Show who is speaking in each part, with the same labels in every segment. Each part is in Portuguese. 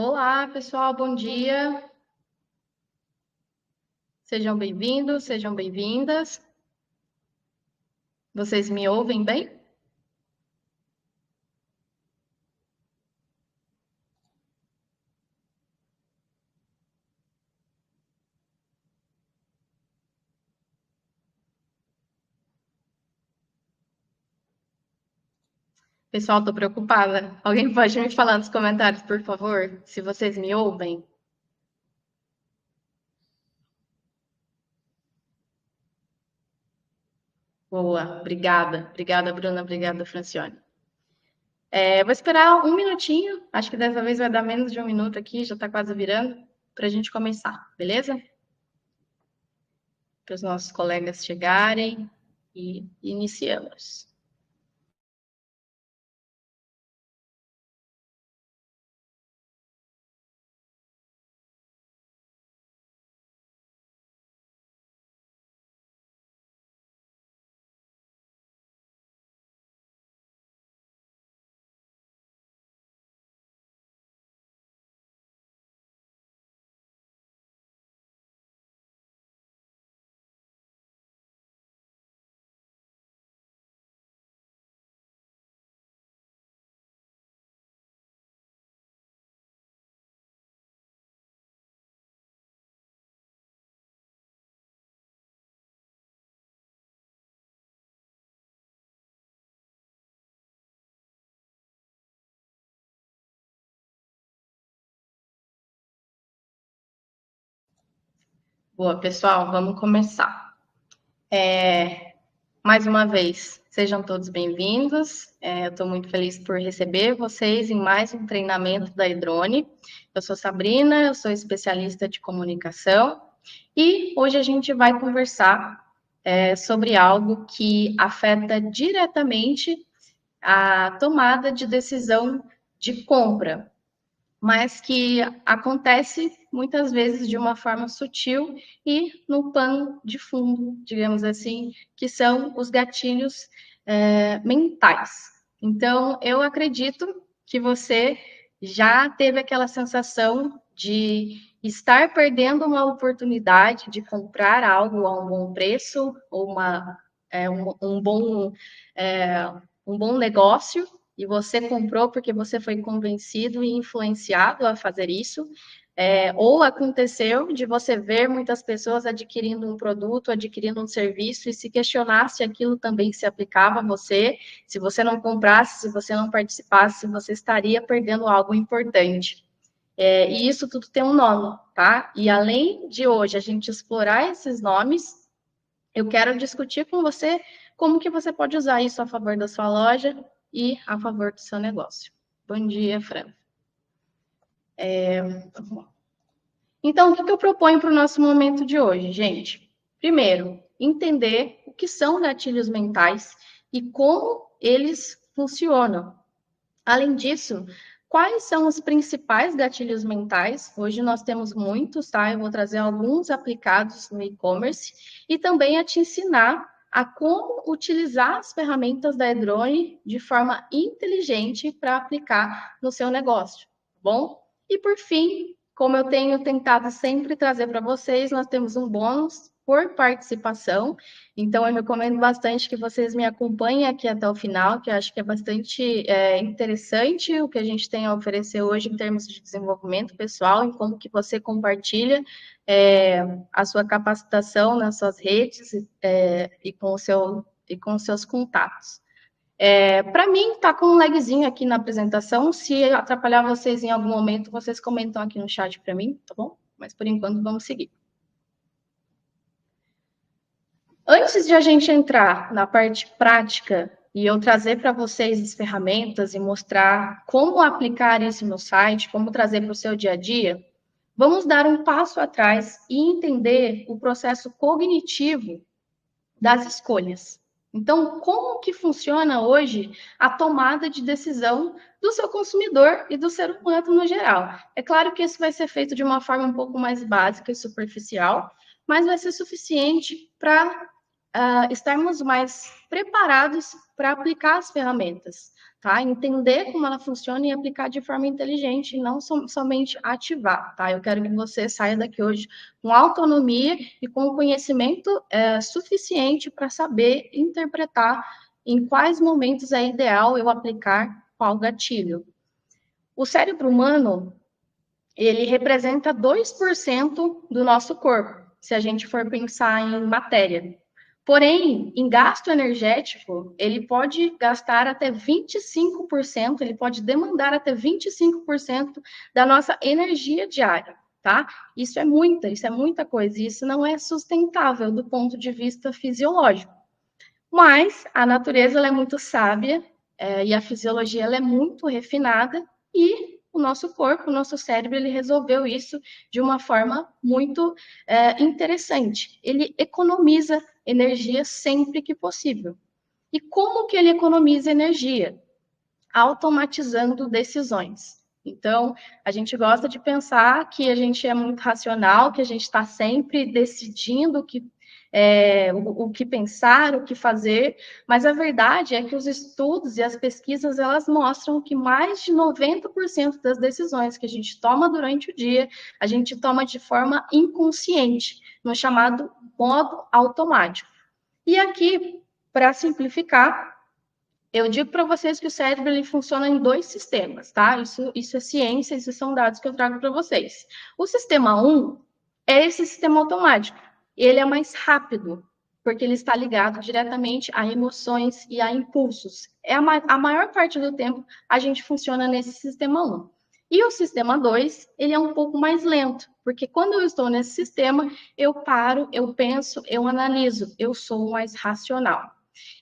Speaker 1: Olá, pessoal, bom dia. Sejam bem-vindos, sejam bem-vindas. Vocês me ouvem bem? Pessoal, estou preocupada. Alguém pode me falar nos comentários, por favor, se vocês me ouvem? Boa, obrigada. Obrigada, Bruna. Obrigada, Francione. Vou esperar um minutinho. Acho que dessa vez vai dar menos de um minuto aqui, já está quase virando, para a gente começar, beleza? Para os nossos colegas chegarem e iniciamos. Boa, pessoal, vamos começar. Mais uma vez, sejam todos bem-vindos. Eu estou muito feliz por receber vocês em mais um treinamento da Edrone. Eu sou Sabrina, eu sou especialista de comunicação e hoje a gente vai conversar sobre algo que afeta diretamente a tomada de decisão de compra, mas que acontece muitas vezes de uma forma sutil e no pano de fundo, digamos assim, que são os gatilhos mentais. Então, eu acredito que você já teve aquela sensação de estar perdendo uma oportunidade de comprar algo a um bom preço ou um bom negócio, e você comprou porque você foi convencido e influenciado a fazer isso, ou aconteceu de você ver muitas pessoas adquirindo um produto, adquirindo um serviço e se questionar se aquilo também se aplicava a você, se você não comprasse, se você não participasse, você estaria perdendo algo importante. E isso tudo tem um nome, tá? E além de hoje a gente explorar esses nomes, eu quero discutir com você como que você pode usar isso a favor da sua loja e a favor do seu negócio. Bom dia, Fran. Então, o que eu proponho para o nosso momento de hoje, gente? Primeiro, entender o que são gatilhos mentais e como eles funcionam. Além disso, quais são os principais gatilhos mentais? Hoje nós temos muitos, tá? Eu vou trazer alguns aplicados no e-commerce e também a te ensinar a como utilizar as ferramentas da Edrone de forma inteligente para aplicar no seu negócio, tá bom? E por fim, como eu tenho tentado sempre trazer para vocês, nós temos um bônus por participação. Então, eu recomendo bastante que vocês me acompanhem aqui até o final, que eu acho que é bastante interessante o que a gente tem a oferecer hoje em termos de desenvolvimento pessoal, em como que você compartilha a sua capacitação nas suas redes e com os seus contatos. Para mim, tá com um lagzinho aqui na apresentação. Se atrapalhar vocês em algum momento, vocês comentam aqui no chat para mim, tá bom? Mas por enquanto, vamos seguir. Antes de a gente entrar na parte prática e eu trazer para vocês as ferramentas e mostrar como aplicar isso no site, como trazer para o seu dia a dia, vamos dar um passo atrás e entender o processo cognitivo das escolhas. Então, como que funciona hoje a tomada de decisão do seu consumidor e do ser humano no geral? É claro que isso vai ser feito de uma forma um pouco mais básica e superficial, mas vai ser suficiente para estarmos mais preparados para aplicar as ferramentas, tá? Entender como ela funciona e aplicar de forma inteligente, e não somente ativar, tá? Eu quero que você saia daqui hoje com autonomia e com conhecimento suficiente para saber interpretar em quais momentos é ideal eu aplicar qual gatilho. O cérebro humano, ele representa 2% do nosso corpo, se a gente for pensar em matéria. Porém, em gasto energético, ele pode gastar até 25%, ele pode demandar até 25% da nossa energia diária, tá? Isso é muita coisa, e isso não é sustentável do ponto de vista fisiológico. Mas a natureza ela é muito sábia, e a fisiologia ela é muito refinada, e o nosso corpo, o nosso cérebro, ele resolveu isso de uma forma muito interessante. Ele economiza energia sempre que possível. E como que ele economiza energia? Automatizando decisões. Então, a gente gosta de pensar que a gente é muito racional, que a gente está sempre decidindo o que pensar, o que fazer, mas a verdade é que os estudos e as pesquisas, elas mostram que mais de 90% das decisões que a gente toma durante o dia, a gente toma de forma inconsciente, no chamado modo automático. E aqui, para simplificar, eu digo para vocês que o cérebro ele funciona em 2 sistemas, tá? Isso é ciência, esses são dados que eu trago para vocês. O sistema 1 é esse sistema automático. Ele é mais rápido, porque ele está ligado diretamente a emoções e a impulsos. A maior parte do tempo a gente funciona nesse sistema 1. E o sistema 2, ele é um pouco mais lento, porque quando eu estou nesse sistema, eu paro, eu penso, eu analiso, eu sou mais racional.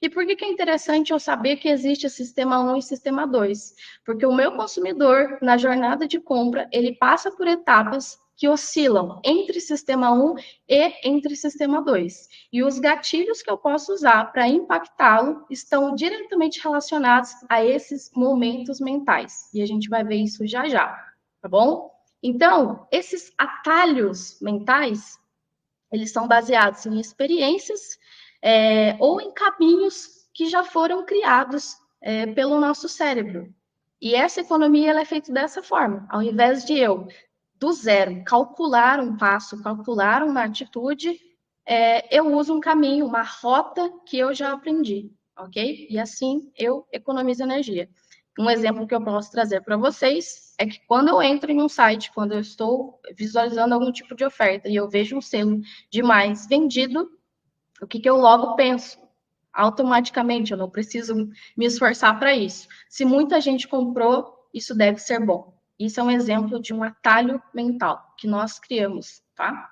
Speaker 1: E por que é interessante eu saber que existe sistema 1 e sistema 2? Porque o meu consumidor, na jornada de compra, ele passa por etapas que oscilam entre sistema 1 e entre sistema 2. E os gatilhos que eu posso usar para impactá-lo estão diretamente relacionados a esses momentos mentais. E a gente vai ver isso já já, tá bom? Então, esses atalhos mentais, eles são baseados em experiências ou em caminhos que já foram criados pelo nosso cérebro. E essa economia ela é feita dessa forma. Ao invés de eu, do zero, calcular um passo, calcular uma atitude, eu uso um caminho, uma rota que eu já aprendi, ok? E assim eu economizo energia. Um exemplo que eu posso trazer para vocês é que quando eu entro em um site, quando eu estou visualizando algum tipo de oferta e eu vejo um selo de mais vendido, o que eu logo penso? Automaticamente, eu não preciso me esforçar para isso. Se muita gente comprou, isso deve ser bom. Isso é um exemplo de um atalho mental que nós criamos, tá?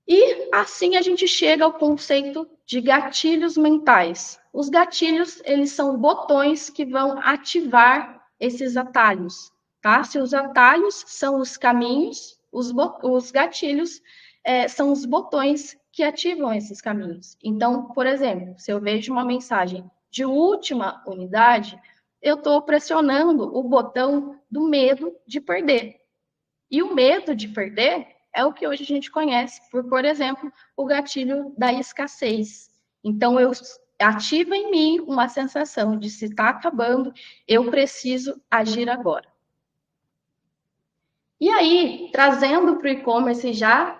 Speaker 1: E assim a gente chega ao conceito de gatilhos mentais. Os gatilhos, eles são botões que vão ativar esses atalhos, tá? Se os atalhos são os caminhos, os gatilhos são os botões que ativam esses caminhos. Então, por exemplo, se eu vejo uma mensagem de última unidade, eu estou pressionando o botão do medo de perder. E o medo de perder é o que hoje a gente conhece por exemplo, o gatilho da escassez. Então, eu ativa em mim uma sensação de se está acabando, eu preciso agir agora. E aí, trazendo para o e-commerce já,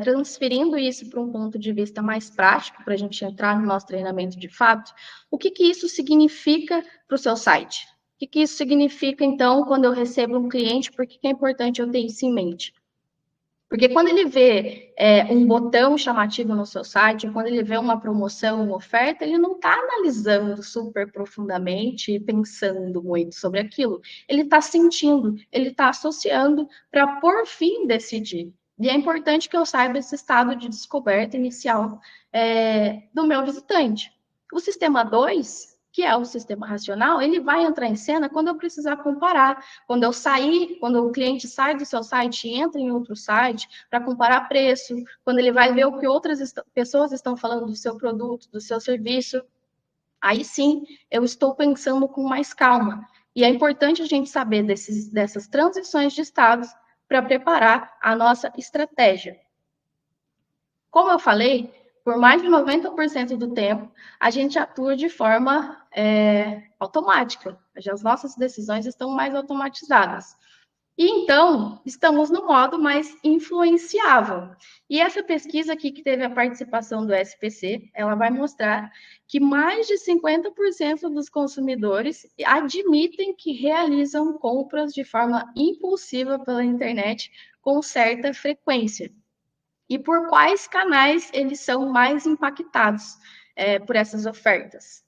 Speaker 1: transferindo isso para um ponto de vista mais prático, para a gente entrar no nosso treinamento de fato, o que isso significa para o seu site? O que isso significa, então, quando eu recebo um cliente? Por que é importante eu ter isso em mente? Porque quando ele vê um botão chamativo no seu site, quando ele vê uma promoção, uma oferta, ele não está analisando super profundamente e pensando muito sobre aquilo. Ele está sentindo, ele está associando para, por fim, decidir. E é importante que eu saiba esse estado de descoberta inicial do meu visitante. O sistema 2, que é o sistema racional, ele vai entrar em cena quando eu precisar comparar, quando eu sair, quando o cliente sai do seu site e entra em outro site para comparar preço, quando ele vai ver o que outras pessoas estão falando do seu produto, do seu serviço, aí sim eu estou pensando com mais calma. E é importante a gente saber dessas transições de estados para preparar a nossa estratégia. Como eu falei, por mais de 90% do tempo, a gente atua de forma automática. As nossas decisões estão mais automatizadas. E então, estamos no modo mais influenciável. E essa pesquisa aqui, que teve a participação do SPC, ela vai mostrar que mais de 50% dos consumidores admitem que realizam compras de forma impulsiva pela internet com certa frequência. E por quais canais eles são mais impactados por essas ofertas?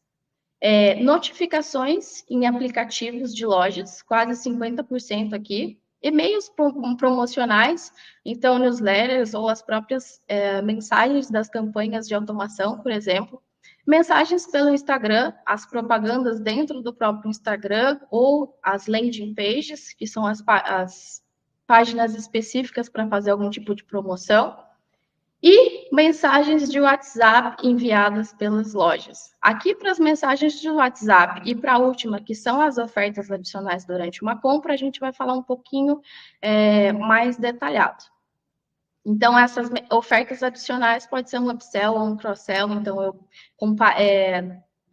Speaker 1: Notificações em aplicativos de lojas, quase 50% aqui. E-mails promocionais, então newsletters ou as próprias mensagens das campanhas de automação, por exemplo. Mensagens pelo Instagram, as propagandas dentro do próprio Instagram ou as landing pages, que são as páginas específicas para fazer algum tipo de promoção. E mensagens de WhatsApp enviadas pelas lojas. Aqui, para as mensagens de WhatsApp e para a última, que são as ofertas adicionais durante uma compra, a gente vai falar um pouquinho mais detalhado. Então, essas ofertas adicionais pode ser um upsell ou um cross-sell. Então, eu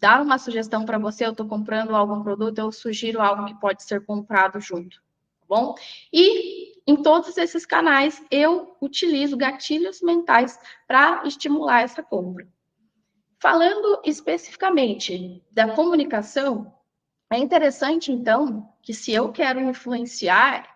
Speaker 1: dar uma sugestão para você, eu estou comprando algum produto, eu sugiro algo que pode ser comprado junto, tá bom? E em todos esses canais, eu utilizo gatilhos mentais para estimular essa compra. Falando especificamente da comunicação, é interessante, então, que se eu quero influenciar,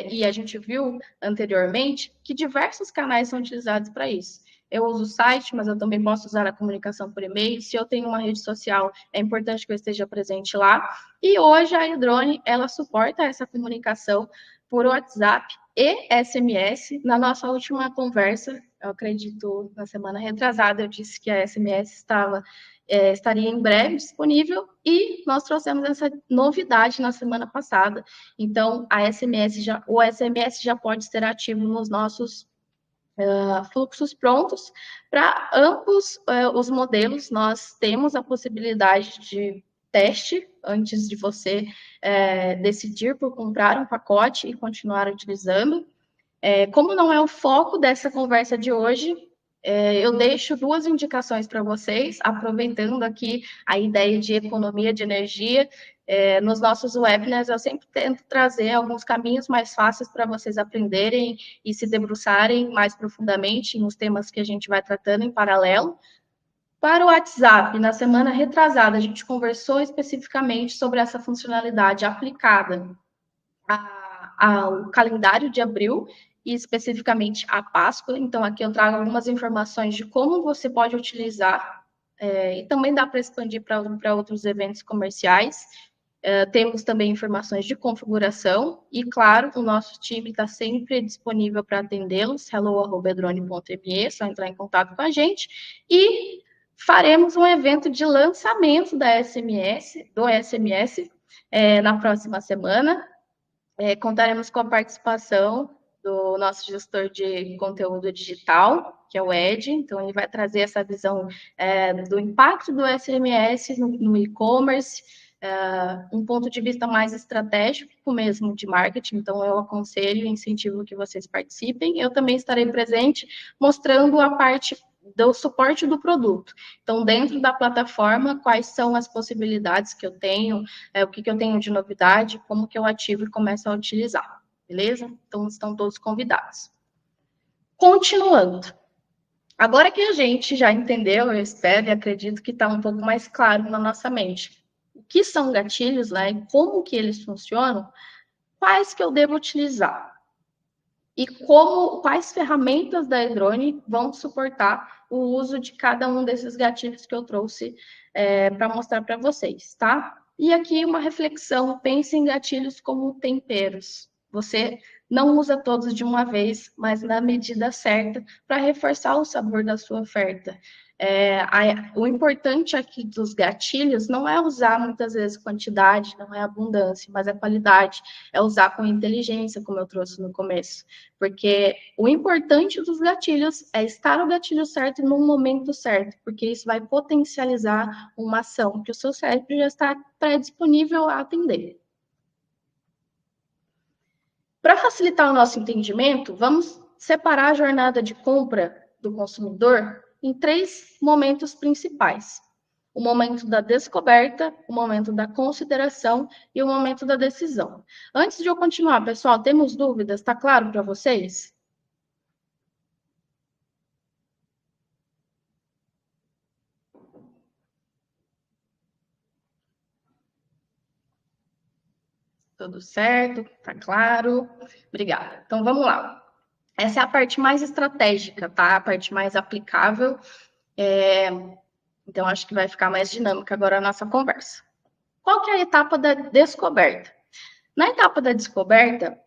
Speaker 1: e a gente viu anteriormente, que diversos canais são utilizados para isso. Eu uso o site, mas eu também posso usar a comunicação por e-mail. Se eu tenho uma rede social, é importante que eu esteja presente lá. E hoje a iDrone, ela suporta essa comunicação por WhatsApp e SMS. Na nossa última conversa, eu acredito, na semana retrasada, eu disse que a SMS estaria em breve disponível e nós trouxemos essa novidade na semana passada. Então, o SMS já pode ser ativo nos nossos fluxos prontos. Para ambos os modelos, nós temos a possibilidade de teste antes de você decidir por comprar um pacote e continuar utilizando. Como não é o foco dessa conversa de hoje, eu deixo duas indicações para vocês, aproveitando aqui a ideia de economia de energia. Nos nossos webinars, eu sempre tento trazer alguns caminhos mais fáceis para vocês aprenderem e se debruçarem mais profundamente nos temas que a gente vai tratando em paralelo. Para o WhatsApp, na semana retrasada, a gente conversou especificamente sobre essa funcionalidade aplicada ao calendário de abril e especificamente a Páscoa. Então, aqui eu trago algumas informações de como você pode utilizar e também dá para expandir para outros eventos comerciais. Temos também informações de configuração e, claro, o nosso time está sempre disponível para atendê-los. hello@drone.me, só entrar em contato com a gente. E faremos um evento de lançamento do SMS, na próxima semana. Contaremos com a participação do nosso gestor de conteúdo digital, que é o Ed. Então, ele vai trazer essa visão do impacto do SMS no e-commerce, um ponto de vista mais estratégico mesmo de marketing. Então, eu aconselho e incentivo que vocês participem. Eu também estarei presente mostrando a parte do suporte do produto. Então, dentro da plataforma, quais são as possibilidades que eu tenho, o que eu tenho de novidade, como que eu ativo e começo a utilizar, beleza? Então, estão todos convidados. Continuando. Agora que a gente já entendeu, eu espero e acredito que está um pouco mais claro na nossa mente. O que são gatilhos, né? E como que eles funcionam, quais que eu devo utilizar? E quais ferramentas da iDrone vão suportar o uso de cada um desses gatilhos que eu trouxe para mostrar para vocês, tá? E aqui uma reflexão, pense em gatilhos como temperos. Você não usa todos de uma vez, mas na medida certa, para reforçar o sabor da sua oferta. O importante aqui dos gatilhos não é usar muitas vezes quantidade, não é abundância, mas é qualidade, é usar com inteligência, como eu trouxe no começo. Porque o importante dos gatilhos é estar o gatilho certo no momento certo, porque isso vai potencializar uma ação que o seu cérebro já está predisponível a atender. Para facilitar o nosso entendimento, vamos separar a jornada de compra do consumidor em 3 momentos principais: o momento da descoberta, o momento da consideração e o momento da decisão. Antes de eu continuar, pessoal, temos dúvidas? Está claro para vocês? Tudo certo? Tá claro? Obrigada. Então, vamos lá. Essa é a parte mais estratégica, tá? A parte mais aplicável. Então, acho que vai ficar mais dinâmica agora a nossa conversa. Qual que é a etapa da descoberta? Na etapa da descoberta,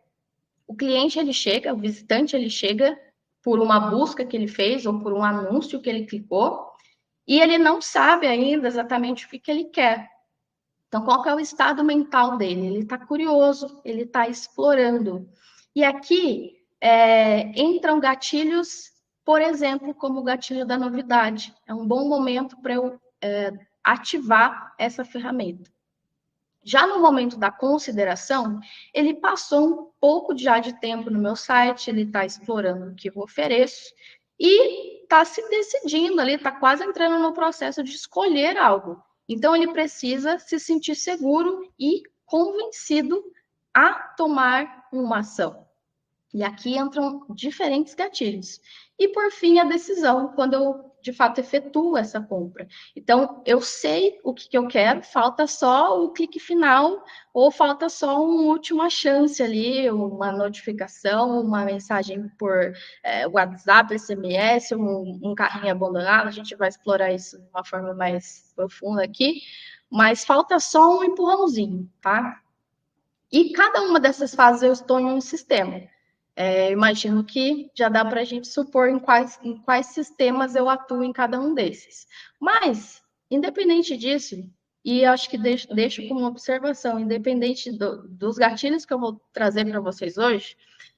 Speaker 1: o cliente ele chega, o visitante ele chega por uma busca que ele fez ou por um anúncio que ele clicou e ele não sabe ainda exatamente o que ele quer. Então, qual que é o estado mental dele? Ele está curioso, ele está explorando. E aqui entram gatilhos, por exemplo, como o gatilho da novidade. É um bom momento para eu ativar essa ferramenta. Já no momento da consideração, ele passou um pouco já de tempo no meu site, ele está explorando o que eu ofereço e está se decidindo ali, está quase entrando no processo de escolher algo. Então, ele precisa se sentir seguro e convencido a tomar uma ação. E aqui entram diferentes gatilhos. E, por fim, a decisão, quando eu, de fato, efetuo essa compra. Então, eu sei o que eu quero, falta só o clique final, ou falta só uma última chance ali, uma notificação, uma mensagem por WhatsApp, SMS, um carrinho abandonado. A gente vai explorar isso de uma forma mais profunda aqui. Mas falta só um empurrãozinho, tá? E cada uma dessas fases eu estou em um sistema. Imagino que já dá para a gente supor em quais sistemas eu atuo em cada um desses. Mas, independente disso, e acho que deixo como observação, independente dos gatilhos que eu vou trazer para vocês hoje,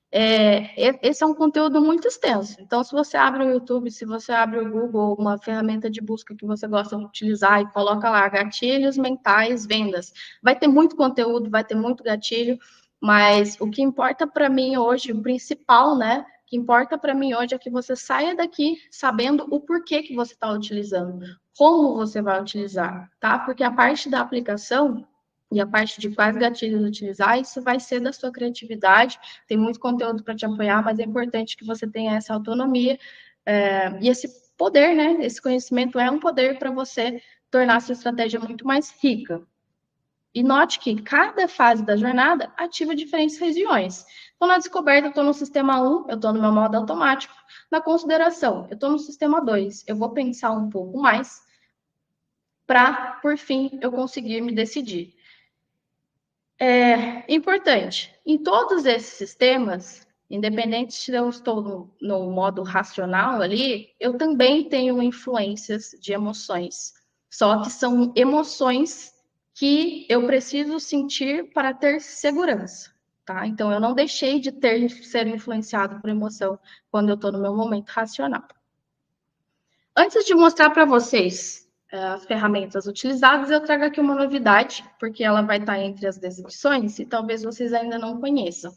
Speaker 1: esse é um conteúdo muito extenso. Então, se você abre o YouTube, se você abre o Google, uma ferramenta de busca que você gosta de utilizar e coloca lá gatilhos mentais, vendas, vai ter muito conteúdo, vai ter muito gatilho, mas o que importa para mim hoje, o principal, né? O que importa para mim hoje é que você saia daqui sabendo o porquê que você está utilizando, como você vai utilizar, tá? Porque a parte da aplicação e a parte de quais gatilhos utilizar, isso vai ser da sua criatividade. Tem muito conteúdo para te apoiar, mas é importante que você tenha essa autonomia e esse poder, né? Esse conhecimento é um poder para você tornar a sua estratégia muito mais rica. E note que cada fase da jornada ativa diferentes regiões. Então, na descoberta, eu estou no sistema 1, eu estou no meu modo automático. Na consideração, eu estou no sistema 2, eu vou pensar um pouco mais para, por fim, eu conseguir me decidir. Importante, em todos esses sistemas, independente se eu estou no modo racional ali, eu também tenho influências de emoções. Só que são emoções que eu preciso sentir para ter segurança, tá? Então, eu não deixei de ser influenciado por emoção quando eu estou no meu momento racional. Antes de mostrar para vocês as ferramentas utilizadas, eu trago aqui uma novidade, porque ela vai estar entre as descrições e talvez vocês ainda não conheçam,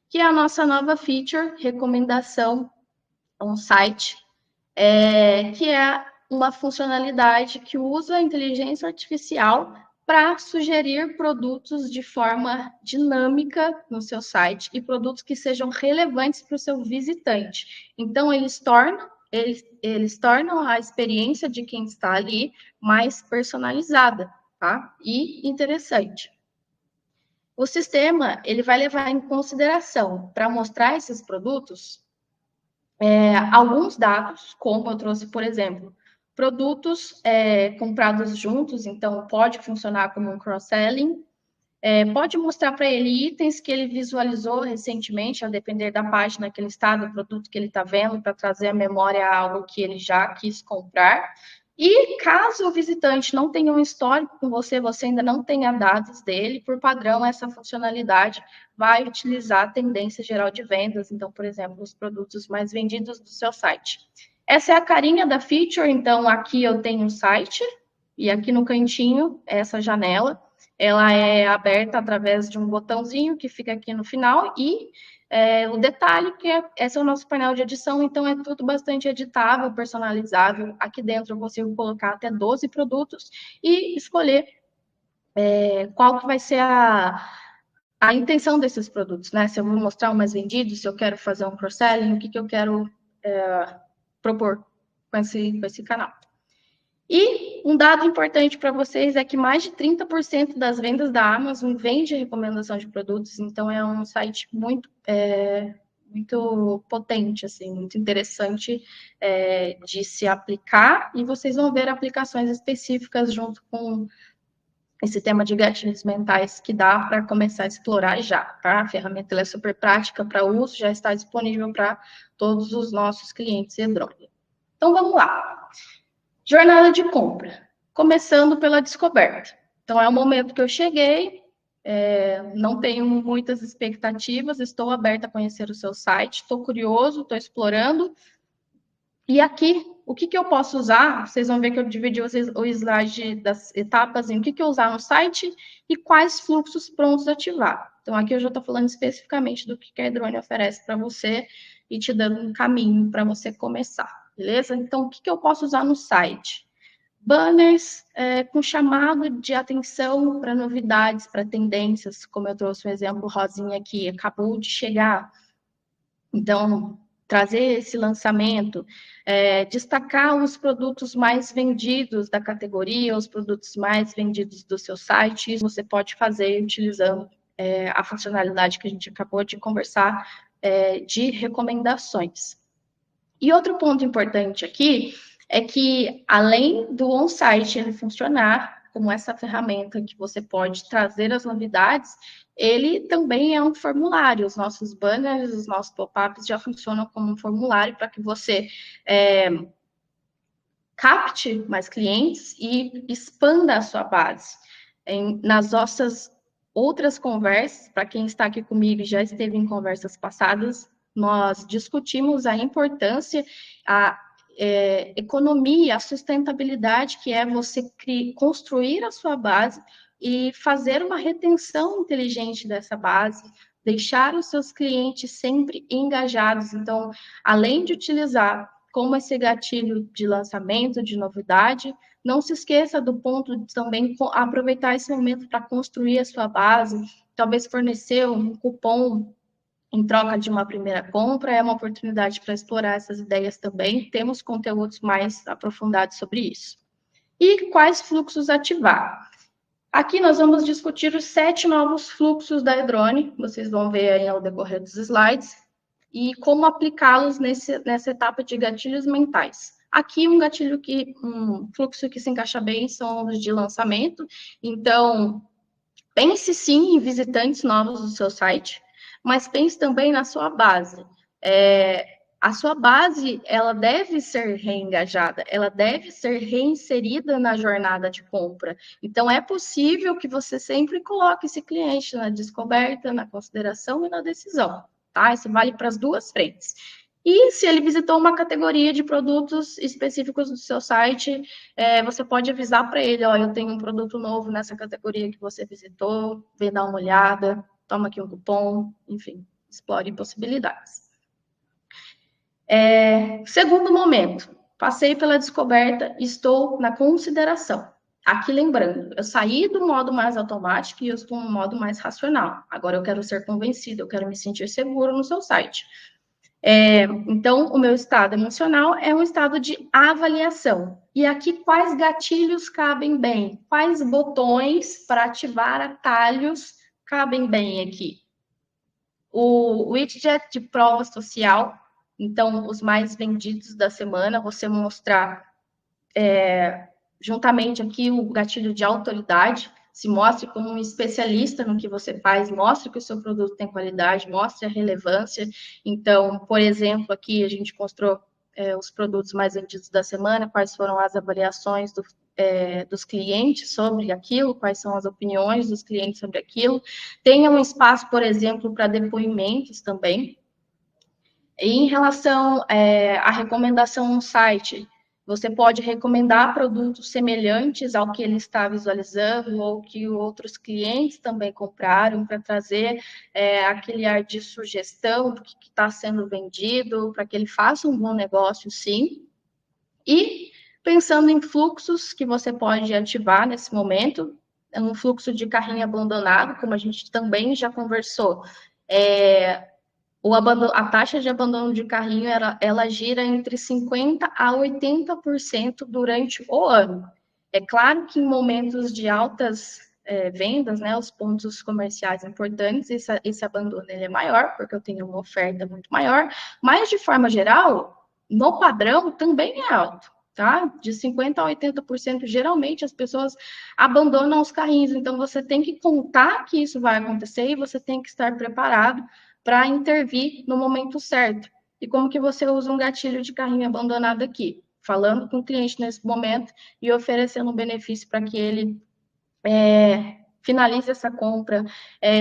Speaker 1: que é a nossa nova feature, recomendação on-site, que é uma funcionalidade que usa a inteligência artificial para sugerir produtos de forma dinâmica no seu site e produtos que sejam relevantes para o seu visitante. Então, eles tornam a experiência de quem está ali mais personalizada, tá? E interessante. O sistema ele vai levar em consideração para mostrar esses produtos alguns dados, como eu trouxe, por exemplo, produtos comprados juntos, então pode funcionar como um cross-selling, pode mostrar para ele itens que ele visualizou recentemente, a depender da página que ele está, do produto que ele está vendo, para trazer à memória algo que ele já quis comprar. E caso o visitante não tenha um histórico com você, você ainda não tenha dados dele, por padrão, essa funcionalidade vai utilizar a tendência geral de vendas, então, por exemplo, os produtos mais vendidos do seu site. Essa é a carinha da feature, então aqui eu tenho o site, e aqui no cantinho, essa janela, ela é aberta através de um botãozinho que fica aqui no final e O detalhe que esse é o nosso painel de edição, então é tudo bastante editável, personalizável. Aqui dentro eu consigo colocar até 12 produtos e escolher qual que vai ser a intenção desses produtos, né? Se eu vou mostrar o mais vendido, se eu quero fazer um cross-selling, o que eu quero propor com esse canal. E um dado importante para vocês é que mais de 30% das vendas da Amazon vem de recomendação de produtos, então é um site muito potente, assim, muito interessante de se aplicar, e vocês vão ver aplicações específicas junto com esse tema de gatilhos mentais que dá para começar a explorar já, tá? A ferramenta é super prática para uso, já está disponível para todos os nossos clientes Edrone. Então, vamos lá. Jornada de compra. Começando pela descoberta. Então, é o momento que eu cheguei, não tenho muitas expectativas, estou aberta a conhecer o seu site, estou curioso, estou explorando. E aqui, o que eu posso usar? Vocês vão ver que eu dividi o slide das etapas em o que eu usar no site e quais fluxos prontos ativar. Então, aqui eu já estou falando especificamente do que a Edrone oferece para você e te dando um caminho para você começar, beleza? Então, o que eu posso usar no site? Banners com chamado de atenção para novidades, para tendências, como eu trouxe um exemplo rosinha aqui, acabou de chegar. Então, trazer esse lançamento, destacar os produtos mais vendidos da categoria, os produtos mais vendidos do seu site, isso você pode fazer utilizando a funcionalidade que a gente acabou de conversar, de recomendações. E outro ponto importante aqui é que, além do on-site ele funcionar como essa ferramenta que você pode trazer as novidades, ele também é um formulário. Os nossos banners, os nossos pop-ups já funcionam como um formulário para que você capte mais clientes e expanda a sua base. Nas nossas outras conversas, para quem está aqui comigo e já esteve em conversas passadas, nós discutimos a importância, a economia, a sustentabilidade, que é você construir a sua base e fazer uma retenção inteligente dessa base, deixar os seus clientes sempre engajados. Então, além de utilizar como esse gatilho de lançamento, de novidade, não se esqueça do ponto de também aproveitar esse momento para construir a sua base, talvez fornecer um cupom em troca de uma primeira compra, é uma oportunidade para explorar essas ideias também. Temos conteúdos mais aprofundados sobre isso. E quais fluxos ativar? Aqui nós vamos discutir os 7 novos fluxos da Edrone, vocês vão ver aí ao decorrer dos slides, e como aplicá-los nessa etapa de gatilhos mentais. Aqui um fluxo que se encaixa bem são os de lançamento, então pense sim em visitantes novos do seu site, mas pense também na sua base. A sua base, ela deve ser reengajada, ela deve ser reinserida na jornada de compra. Então, é possível que você sempre coloque esse cliente na descoberta, na consideração e na decisão, tá? Isso vale para as duas frentes. E se ele visitou uma categoria de produtos específicos do seu site, você pode avisar para ele, ó, eu tenho um produto novo nessa categoria que você visitou, vem dar uma olhada, toma aqui um cupom, enfim, explore possibilidades. Segundo momento, passei pela descoberta, estou na consideração. Aqui lembrando, eu saí do modo mais automático e eu estou no modo mais racional. Agora eu quero ser convencido, eu quero me sentir seguro no seu site. Então, o meu estado emocional é um estado de avaliação. E aqui, quais gatilhos cabem bem? Quais botões para ativar atalhos cabem bem aqui? O widget de prova social, então, os mais vendidos da semana, você mostrar juntamente aqui o gatilho de autoridade, se mostre como um especialista no que você faz, mostre que o seu produto tem qualidade, mostre a relevância. Então, por exemplo, aqui a gente mostrou os produtos mais vendidos da semana, quais foram as avaliações dos clientes sobre aquilo, quais são as opiniões dos clientes sobre aquilo. Tenha um espaço, por exemplo, para depoimentos também. E em relação à recomendação no site, Você pode recomendar produtos semelhantes ao que ele está visualizando ou que outros clientes também compraram para trazer aquele ar de sugestão do que está sendo vendido, para que ele faça um bom negócio, sim. E pensando em fluxos que você pode ativar nesse momento, um fluxo de carrinho abandonado, como a gente também já conversou. A taxa de abandono de carrinho ela gira entre 50% a 80% durante o ano. É claro que em momentos de altas vendas, né, os pontos comerciais importantes, esse abandono ele é maior, porque eu tenho uma oferta muito maior, mas de forma geral, no padrão também é alto. Tá? De 50% a 80%, geralmente as pessoas abandonam os carrinhos, então você tem que contar que isso vai acontecer e você tem que estar preparado para intervir no momento certo. E como que você usa um gatilho de carrinho abandonado aqui? Falando com o cliente nesse momento e oferecendo um benefício para que ele finalize essa compra.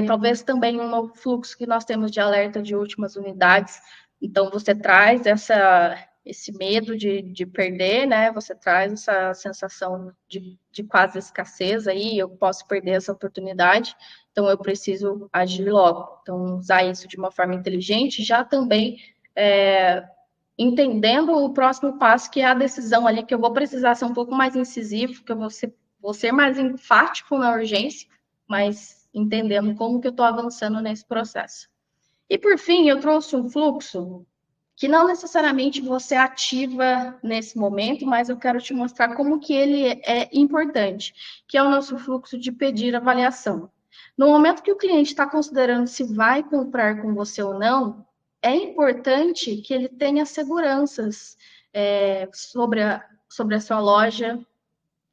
Speaker 1: Talvez também um novo fluxo que nós temos de alerta de últimas unidades. Então, você traz esse medo de perder, né? Você traz essa sensação de quase escassez aí, eu posso perder essa oportunidade, então eu preciso agir logo. Então, usar isso de uma forma inteligente, já também entendendo o próximo passo, que é a decisão ali, que eu vou precisar ser um pouco mais incisivo, que eu vou ser mais enfático na urgência, mas entendendo como que eu estou avançando nesse processo. E por fim, eu trouxe um fluxo que não necessariamente você ativa nesse momento, mas eu quero te mostrar como que ele é importante, que é o nosso fluxo de pedir avaliação. No momento que o cliente está considerando se vai comprar com você ou não, é importante que ele tenha seguranças sobre a sua loja,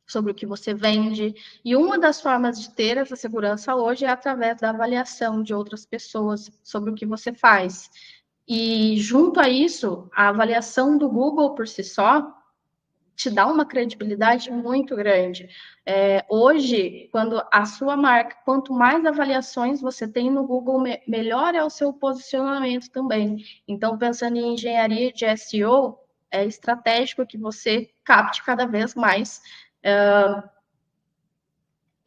Speaker 1: sobre o que você vende. E uma das formas de ter essa segurança hoje é através da avaliação de outras pessoas sobre o que você faz. E junto a isso, a avaliação do Google por si só te dá uma credibilidade muito grande. Hoje, quando a sua marca, quanto mais avaliações você tem no Google, melhor é o seu posicionamento também. Então, pensando em engenharia de SEO, é estratégico que você capte cada vez mais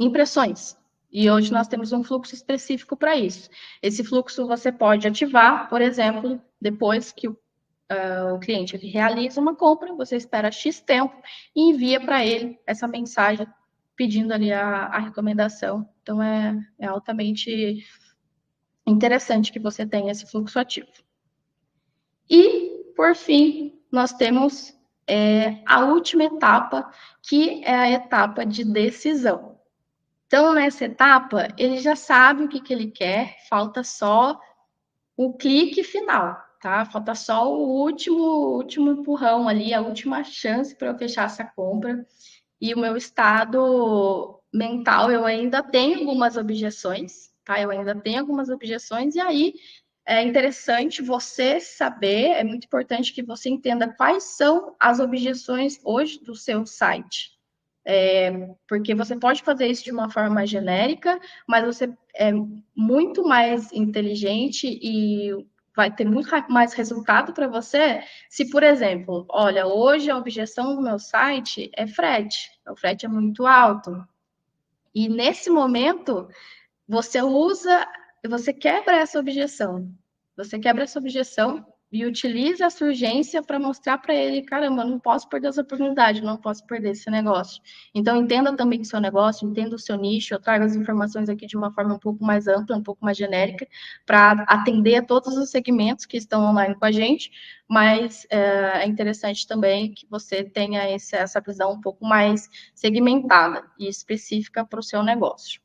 Speaker 1: impressões. E hoje nós temos um fluxo específico para isso. Esse fluxo você pode ativar, por exemplo, depois que o cliente realiza uma compra, você espera X tempo e envia para ele essa mensagem pedindo ali a recomendação. Então, é altamente interessante que você tenha esse fluxo ativo. E, por fim, nós temos a última etapa, que é a etapa de decisão. Então, nessa etapa, ele já sabe o que ele quer, falta só o clique final, tá? Falta só o último empurrão ali, a última chance para eu fechar essa compra. E o meu estado mental, eu ainda tenho algumas objeções, tá? Eu ainda tenho algumas objeções, e aí é interessante você saber, é muito importante que você entenda quais são as objeções hoje do seu site. Porque você pode fazer isso de uma forma mais genérica, mas você é muito mais inteligente e vai ter muito mais resultado para você se, por exemplo, olha, hoje a objeção do meu site é frete, o frete é muito alto. E nesse momento, você quebra essa objeção. Você quebra essa objeção e utiliza essa urgência para mostrar para ele, caramba, não posso perder essa oportunidade, não posso perder esse negócio. Então, entenda também o seu negócio, entenda o seu nicho, eu trago as informações aqui de uma forma um pouco mais ampla, um pouco mais genérica, para atender a todos os segmentos que estão online com a gente, mas é interessante também que você tenha essa visão um pouco mais segmentada e específica para o seu negócio.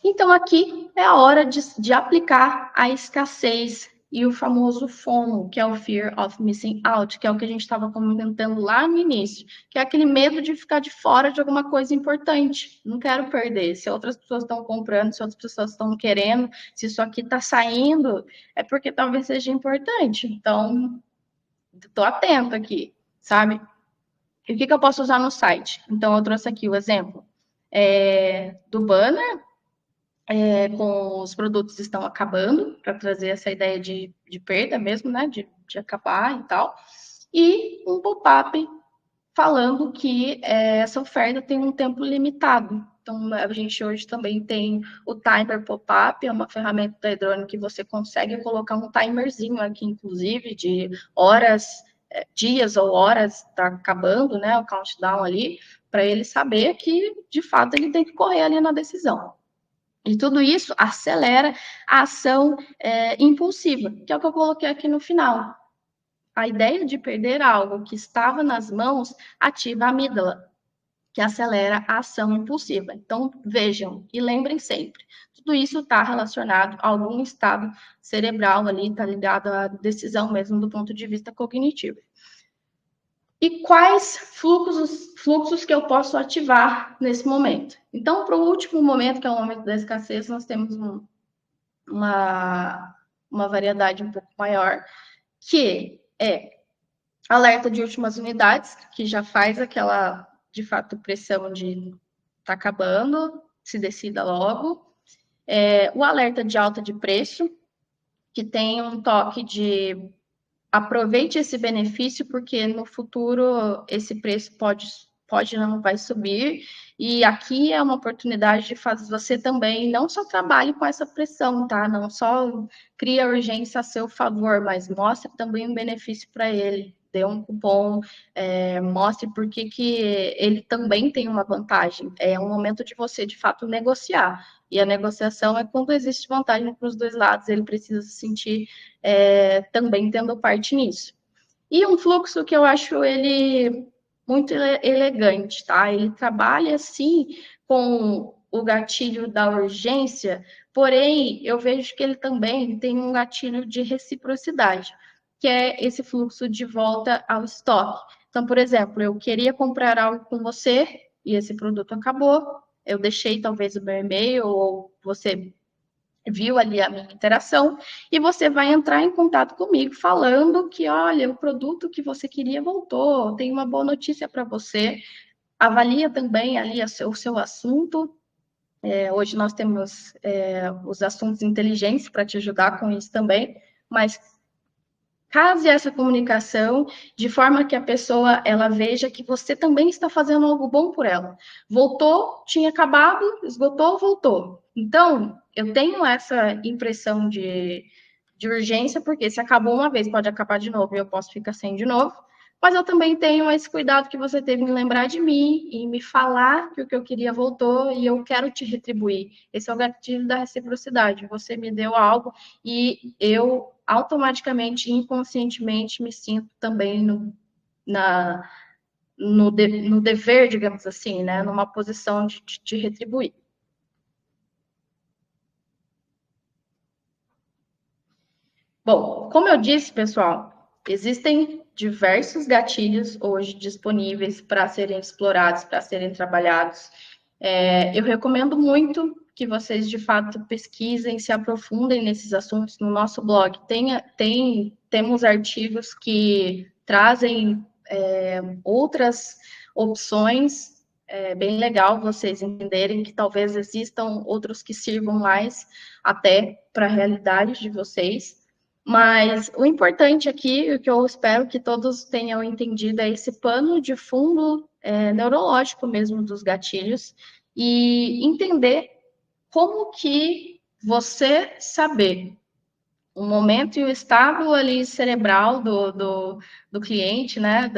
Speaker 1: Então, aqui é a hora de aplicar a escassez e o famoso FOMO, que é o Fear of Missing Out, que é o que a gente estava comentando lá no início, que é aquele medo de ficar de fora de alguma coisa importante. Não quero perder. Se outras pessoas estão comprando, se outras pessoas estão querendo, se isso aqui está saindo, é porque talvez seja importante. Então, estou atento aqui, sabe? E o que eu posso usar no site? Então, eu trouxe aqui o exemplo do banner, com os produtos estão acabando, para trazer essa ideia de perda mesmo, né? De acabar e tal. e um pop-up falando que essa oferta tem um tempo limitado. Então, a gente hoje também tem o Timer Pop-up, é uma ferramenta da Edrone que você consegue colocar um timerzinho aqui, inclusive, de horas, dias ou horas, está acabando, né, o countdown ali, para ele saber que, de fato, ele tem que correr ali na decisão. E tudo isso acelera a ação impulsiva, que é o que eu coloquei aqui no final. A ideia de perder algo que estava nas mãos ativa a amígdala, que acelera a ação impulsiva. Então, vejam e lembrem sempre, tudo isso está relacionado a algum estado cerebral ali, está ligado à decisão mesmo do ponto de vista cognitivo. E quais fluxos que eu posso ativar nesse momento? Então, para o último momento, que é o momento da escassez, nós temos uma variedade um pouco maior, que é alerta de últimas unidades, que já faz aquela, de fato, pressão de tá acabando, se decida logo. O alerta de alta de preço, que tem um toque de aproveite esse benefício, porque no futuro esse preço pode não vai subir. E aqui é uma oportunidade de fazer você também não só trabalhe com essa pressão, tá? Não só cria urgência a seu favor, mas mostre também um benefício para ele. Dê um cupom, mostre por que ele também tem uma vantagem. É um momento de você, de fato, negociar. E a negociação é quando existe vantagem para os dois lados, ele precisa se sentir também tendo parte nisso. E um fluxo que eu acho ele muito elegante, tá? Ele trabalha, sim, com o gatilho da urgência, porém, eu vejo que ele também tem um gatilho de reciprocidade, que é esse fluxo de volta ao estoque. Então, por exemplo, eu queria comprar algo com você e esse produto acabou, eu deixei talvez o meu e-mail ou você viu ali a minha interação, e você vai entrar em contato comigo falando que, olha, o produto que você queria voltou, tem uma boa notícia para você, avalia também ali o seu assunto. Hoje nós temos os assuntos inteligentes para te ajudar com isso também, mas case essa comunicação de forma que a pessoa ela veja que você também está fazendo algo bom por ela. Voltou, tinha acabado, esgotou, voltou. Então, eu tenho essa impressão de urgência, porque se acabou uma vez, pode acabar de novo e eu posso ficar sem de novo. Mas eu também tenho esse cuidado que você teve em lembrar de mim e me falar que o que eu queria voltou e eu quero te retribuir. Esse é o gatilho da reciprocidade. Você me deu algo e eu automaticamente, inconscientemente, me sinto também no dever, digamos assim, né? Numa posição de retribuir. Bom, como eu disse, pessoal, existem diversos gatilhos hoje disponíveis para serem explorados, para serem trabalhados. Eu recomendo muito que vocês, de fato, pesquisem, se aprofundem nesses assuntos no nosso blog. Temos artigos que trazem outras opções. É bem legal vocês entenderem que talvez existam outros que sirvam mais até para a realidade de vocês. Mas o importante aqui, o que eu espero que todos tenham entendido, é esse pano de fundo neurológico mesmo dos gatilhos e entender como que você saber o momento e o estado ali cerebral do cliente, né,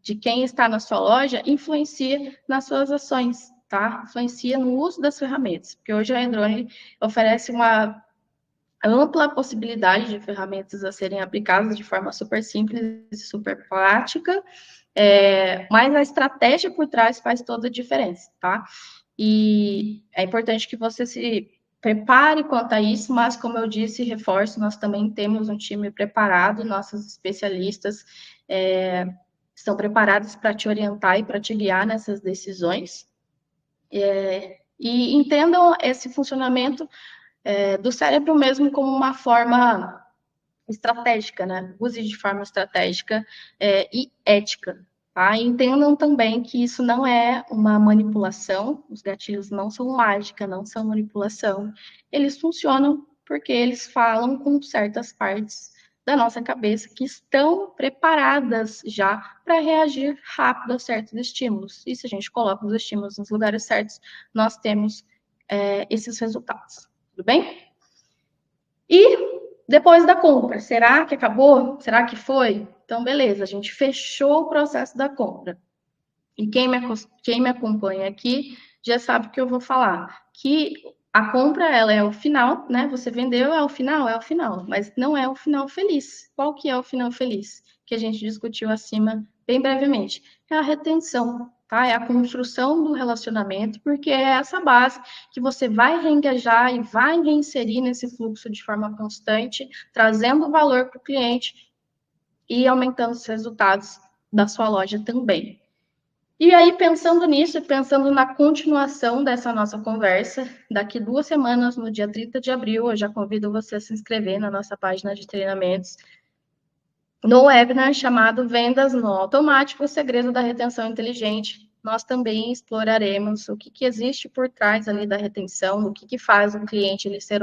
Speaker 1: de quem está na sua loja, influencia nas suas ações, tá? Influencia no uso das ferramentas, porque hoje a Endrone oferece uma ampla possibilidade de ferramentas a serem aplicadas de forma super simples e super prática, mas a estratégia por trás faz toda a diferença, tá? E é importante que você se prepare quanto a isso, mas como eu disse, reforço, nós também temos um time preparado, nossos especialistas estão preparados para te orientar e para te guiar nessas decisões. E entendam esse funcionamento do cérebro mesmo como uma forma estratégica, né? Use de forma estratégica e ética. Tá? E entendam também que isso não é uma manipulação, os gatilhos não são mágica, não são manipulação. Eles funcionam porque eles falam com certas partes da nossa cabeça que estão preparadas já para reagir rápido a certos estímulos. E se a gente coloca os estímulos nos lugares certos, nós temos esses resultados. Tudo bem? E depois da compra, será que acabou? Será que foi? Então, beleza, a gente fechou o processo da compra. E quem me acompanha aqui já sabe o que eu vou falar. Que a compra, ela é o final, né? Você vendeu, é o final, mas não é o final feliz. Qual que é o final feliz? Que a gente discutiu acima bem brevemente. É a retenção, tá? É a construção do relacionamento, porque é essa base que você vai reengajar e vai reinserir nesse fluxo de forma constante, trazendo valor para o cliente e aumentando os resultados da sua loja também. E aí, pensando nisso e pensando na continuação dessa nossa conversa, daqui 2 semanas, no dia 30 de abril, eu já convido você a se inscrever na nossa página de treinamentos, no webinar chamado Vendas no Automático, o segredo da retenção inteligente. Nós também exploraremos o que existe por trás ali da retenção, o que faz o cliente ele ser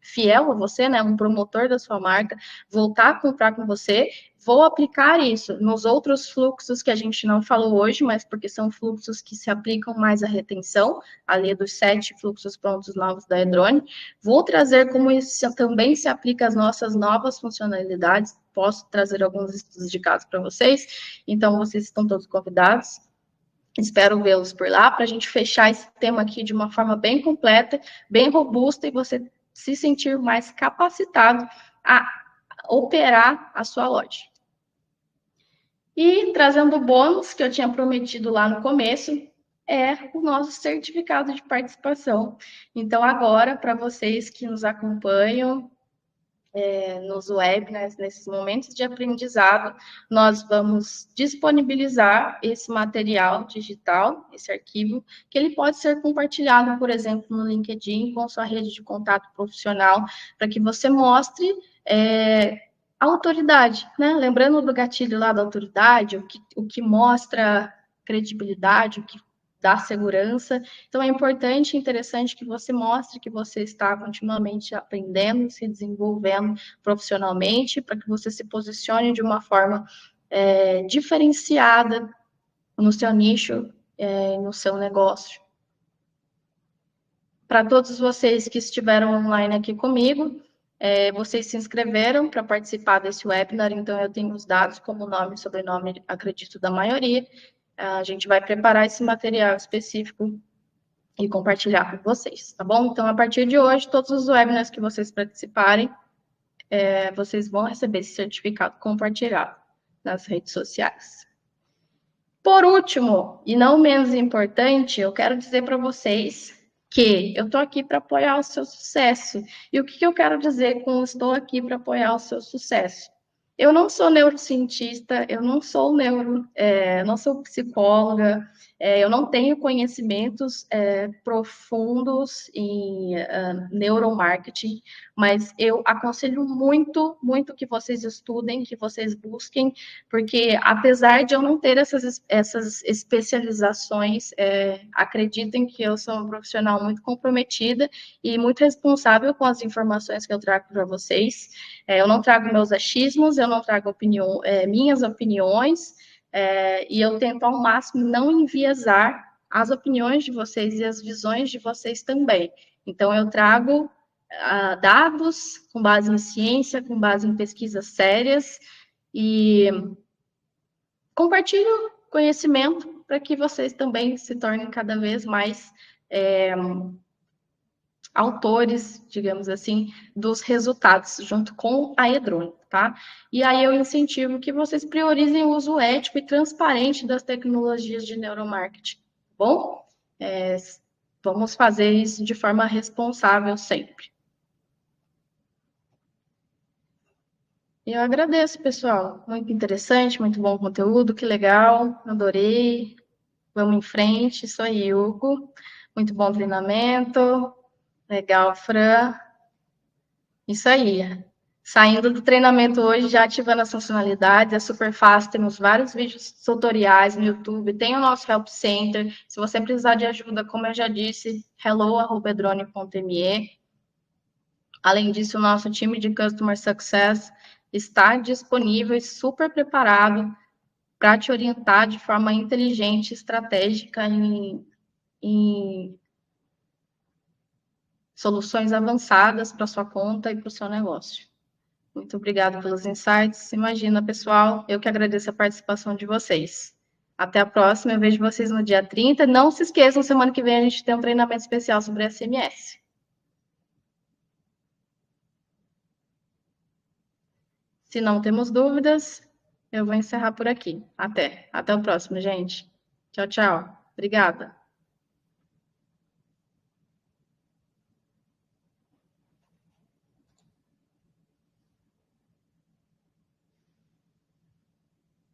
Speaker 1: fiel a você, né, um promotor da sua marca, voltar a comprar com você. Vou aplicar isso nos outros fluxos que a gente não falou hoje, mas porque são fluxos que se aplicam mais à retenção, ali dos 7 fluxos prontos novos da Edrone. Vou trazer como isso também se aplica às nossas novas funcionalidades. Posso trazer alguns estudos de caso para vocês. Então, vocês estão todos convidados. Espero vê-los por lá para a gente fechar esse tema aqui de uma forma bem completa, bem robusta e você se sentir mais capacitado a operar a sua loja. E trazendo o bônus que eu tinha prometido lá no começo, é o nosso certificado de participação. Então, agora, para vocês que nos acompanham, nos webinars, nesses momentos de aprendizado, nós vamos disponibilizar esse material digital, esse arquivo, que ele pode ser compartilhado, por exemplo, no LinkedIn, com sua rede de contato profissional, para que você mostre a autoridade, né? Lembrando do gatilho lá da autoridade, o que mostra credibilidade, o que dá segurança. Então, é importante e interessante que você mostre que você está continuamente aprendendo, se desenvolvendo profissionalmente, para que você se posicione de uma forma diferenciada no seu nicho, no seu negócio. Para todos vocês que estiveram online aqui comigo, vocês se inscreveram para participar desse webinar, então eu tenho os dados como nome e sobrenome, acredito, da maioria. A gente vai preparar esse material específico e compartilhar com vocês, tá bom? Então, a partir de hoje, todos os webinars que vocês participarem, vocês vão receber esse certificado compartilhado nas redes sociais. Por último, e não menos importante, eu quero dizer para vocês que eu estou aqui para apoiar o seu sucesso. E o que eu quero dizer com estou aqui para apoiar o seu sucesso? Eu não sou neurocientista, eu não sou não sou psicóloga, eu não tenho conhecimentos profundos em neuromarketing, mas eu aconselho muito, muito que vocês estudem, que vocês busquem, porque apesar de eu não ter essas especializações, acreditem que eu sou uma profissional muito comprometida e muito responsável com as informações que eu trago para vocês. Eu não trago meus achismos, eu não trago minhas opiniões, e eu tento ao máximo não enviesar as opiniões de vocês e as visões de vocês também. Então, eu trago dados com base em ciência, com base em pesquisas sérias, e compartilho conhecimento para que vocês também se tornem cada vez mais autores, digamos assim, dos resultados, junto com a Edrone, tá? E aí eu incentivo que vocês priorizem o uso ético e transparente das tecnologias de neuromarketing, tá bom? Vamos fazer isso de forma responsável sempre. Eu agradeço, pessoal. Muito interessante, muito bom conteúdo, que legal, adorei. Vamos em frente, isso aí, Hugo. Muito bom treinamento. Legal, Fran. Isso aí. Saindo do treinamento hoje, já ativando as funcionalidades, é super fácil, temos vários vídeos tutoriais no YouTube, tem o nosso Help Center, se você precisar de ajuda, como eu já disse, hello@edrone.me. Além disso, o nosso time de Customer Success está disponível e super preparado para te orientar de forma inteligente, estratégica em soluções avançadas para sua conta e para o seu negócio. Muito obrigada pelos insights. Imagina, pessoal, eu que agradeço a participação de vocês. Até a próxima, eu vejo vocês no dia 30. Não se esqueçam, semana que vem a gente tem um treinamento especial sobre SMS. Se não temos dúvidas, eu vou encerrar por aqui. Até o próximo, gente. Tchau, tchau. Obrigada.